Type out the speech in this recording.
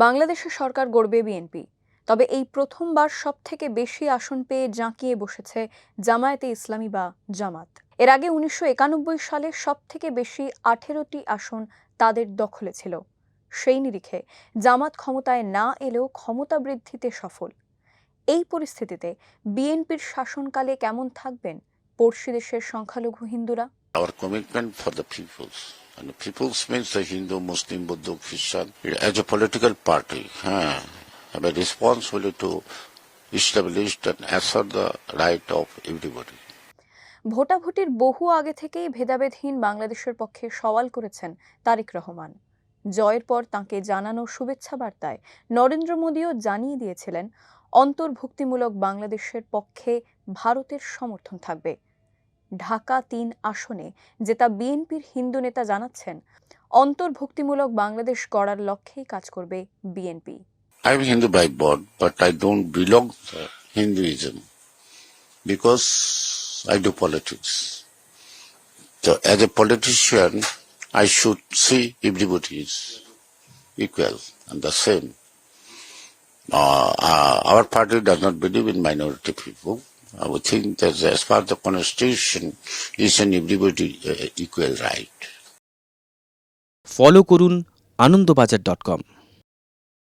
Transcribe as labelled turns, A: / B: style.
A: বাংলাদেশের সরকার গড়বে বিএনপি, তবে এই প্রথমবার সবথেকে বেশি আসন পেয়ে জাঁকিয়ে বসেছে জামায়াতে ইসলামী বা জামাত। এর আগে ১৯৯১ সালে সবথেকে বেশি ১৮টি আসন তাদের দখলে ছিল। সেই নিরিখে জামাত ক্ষমতায় না এলেও ক্ষমতা বৃদ্ধিতে সফল। এই পরিস্থিতিতে বিএনপির শাসনকালে কেমন থাকবেন পড়শি দেশের সংখ্যালঘু হিন্দুরা?
B: Our commitment for the peoples, and the peoples means the Hindu, Muslim, Buddha, Christian, as a political party, have a responsibility to establish and assert the right of everybody.
A: ভোটাভুটির বহু আগে থেকেই ভেদাভেদহীন বাংলাদেশের পক্ষে সওয়াল করেছেন তারেক রহমান। জয়ের পর তাঁকে জানানো শুভেচ্ছা বার্তায় নরেন্দ্র মোদীও জানিয়ে দিয়েছিলেন অন্তর্ভুক্তিমূলক বাংলাদেশের পক্ষে ভারতের সমর্থন থাকবে। ঢাকা ৩ আসনে জেতা বিএনপির হিন্দু নেতা জানাচ্ছেন অন্তর্ভুক্তিমূলক বাংলাদেশ গড়ার লক্ষ্যেই কাজ করবে BNP.
B: I'm Hindu by birth, but I don't belong to Hinduism because I do politics. So as a politician, I should see everybody is equal and the same. Our party does not believe in minority people. I would think that as part of the constitution, is an everybody equal right.
C: Follow করুন আনন্দবাজার.com।